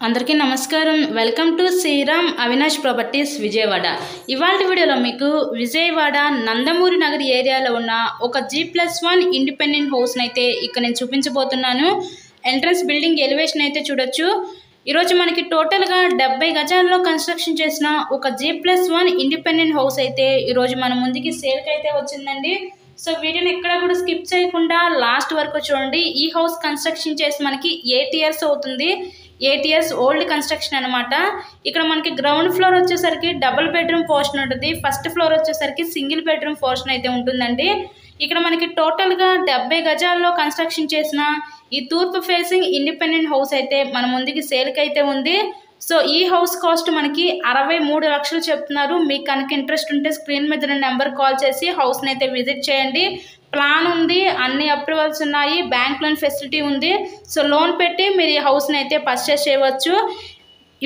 అందరికీ నమస్కారం. Welcome to Sriram Avinash properties Vijayawada. ఇవాళ వీడియోలో మీకు విజయవాడ నందమూరి నగర్ ఏరియాలో ఉన్న ఒక G+1 ఇండిపెండెంట్ హౌస్ని అయితే ఇక్కడ నేను చూపించబోతున్నాను. ఎంట్రన్స్ బిల్డింగ్ ఎలివేషన్ అయితే చూడొచ్చు. ఈరోజు మనకి టోటల్గా 70 గజాల్లో కన్స్ట్రక్షన్ చేసిన ఒక G+1 ఇండిపెండెంట్ హౌస్ అయితే ఈరోజు మన ముందుకి సేల్కి అయితే వచ్చిందండి. సో వీడియోని ఎక్కడ కూడా స్కిప్ చేయకుండా లాస్ట్ వరకు చూడండి. ఈ హౌస్ కన్స్ట్రక్షన్ చేసి మనకి 8 ఇయర్స్ అవుతుంది. 8 ఇయర్స్ ఓల్డ్ కన్స్ట్రక్షన్ అనమాట. ఇక్కడ మనకి గ్రౌండ్ ఫ్లోర్ వచ్చేసరికి డబుల్ బెడ్రూమ్ పోర్షన్ ఉంటుంది. ఫస్ట్ ఫ్లోర్ వచ్చేసరికి సింగిల్ బెడ్రూమ్ పోర్షన్ అయితే ఉంటుందండి. ఇక్కడ మనకి టోటల్గా 70 గజాల్లో కన్స్ట్రక్షన్ చేసిన ఈ తూర్పు ఫేసింగ్ ఇండిపెండెంట్ హౌస్ అయితే మన ముందుకి సేల్కి అయితే ఉంది. సో ఈ హౌస్ కాస్ట్ మనకి 63 లక్షలు చెప్తున్నారు. మీకు కనుక ఇంట్రెస్ట్ ఉంటే స్క్రీన్ మీద నెంబర్ కాల్ చేసి హౌస్ని అయితే విజిట్ చేయండి. ప్లాన్ ఉంది, అన్ని అప్రూవల్స్ ఉన్నాయి, బ్యాంక్ లోన్ ఫెసిలిటీ ఉంది. సో లోన్ పెట్టి మీరు ఈ హౌస్ని అయితే పర్చేస్ చేయవచ్చు.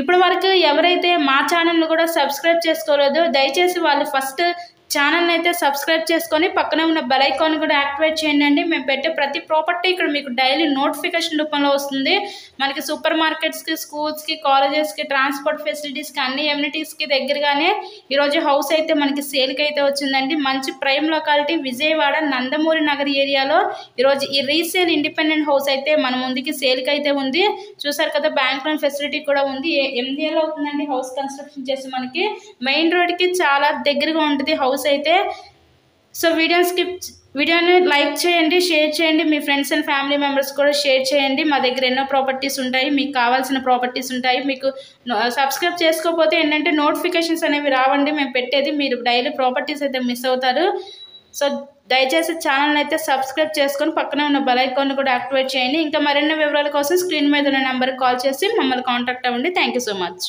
ఇప్పటి వరకు ఎవరైతే మా ఛానల్ని కూడా సబ్స్క్రైబ్ చేసుకోలేదో దయచేసి వాళ్ళు ఫస్ట్ ఛానల్ని అయితే సబ్స్క్రైబ్ చేసుకొని పక్కనే ఉన్న బెల్ ఐకాన్ కూడా యాక్టివేట్ చేయండి. మేము పెట్టే ప్రతి ప్రాపర్టీ ఇక్కడ మీకు డైలీ నోటిఫికేషన్ రూపంలో వస్తుంది. మనకి సూపర్ మార్కెట్స్కి, స్కూల్స్కి, కాలేజెస్కి, ట్రాన్స్పోర్ట్ ఫెసిలిటీస్కి, అన్ని ఎమ్యూనిటీస్కి దగ్గరగానే ఈరోజు హౌస్ అయితే మనకి సేల్కి అయితే వచ్చిందండి. మంచి ప్రైమ్ లొకాలిటీ విజయవాడ నందమూరి నగర్ ఏరియాలో ఈరోజు ఈ రీసేల్ ఇండిపెండెంట్ హౌస్ అయితే మన ముందుకి సేల్కి అయితే ఉంది. చూసారు కదా, బ్యాంక్ లోన్ ఫెసిలిటీ కూడా ఉంది. 8 ఏళ్ళు అవుతుందండి హౌస్ కన్స్ట్రక్షన్ చేసి. మనకి మెయిన్ రోడ్కి చాలా దగ్గరగా ఉంటుంది హౌస్ అయితే. సో వీడియోని లైక్ చేయండి, షేర్ చేయండి, మీ ఫ్రెండ్స్ అండ్ ఫ్యామిలీ మెంబర్స్ కూడా షేర్ చేయండి. మా దగ్గర ఎన్నో ప్రాపర్టీస్ ఉంటాయి, మీకు కావాల్సిన ప్రాపర్టీస్ ఉంటాయి. మీకు సబ్స్క్రైబ్ చేసుకోకపోతే ఏంటంటే నోటిఫికేషన్స్ అనేవి రావండి మేము పెట్టేది. మీరు డైలీ ప్రాపర్టీస్ అయితే మిస్ అవుతారు. సో దయచేసి ఛానల్ అయితే సబ్స్క్రైబ్ చేసుకొని పక్కనే ఉన్న బెల్ ఐకాన్ కూడా యాక్టివేట్ చేయండి. ఇంకా మరిన్ని వివరాల కోసం స్క్రీన్ మీద ఉన్న నెంబర్కి కాల్ చేసి మమ్మల్ని కాంటాక్ట్ అవ్వండి. Thank you so much.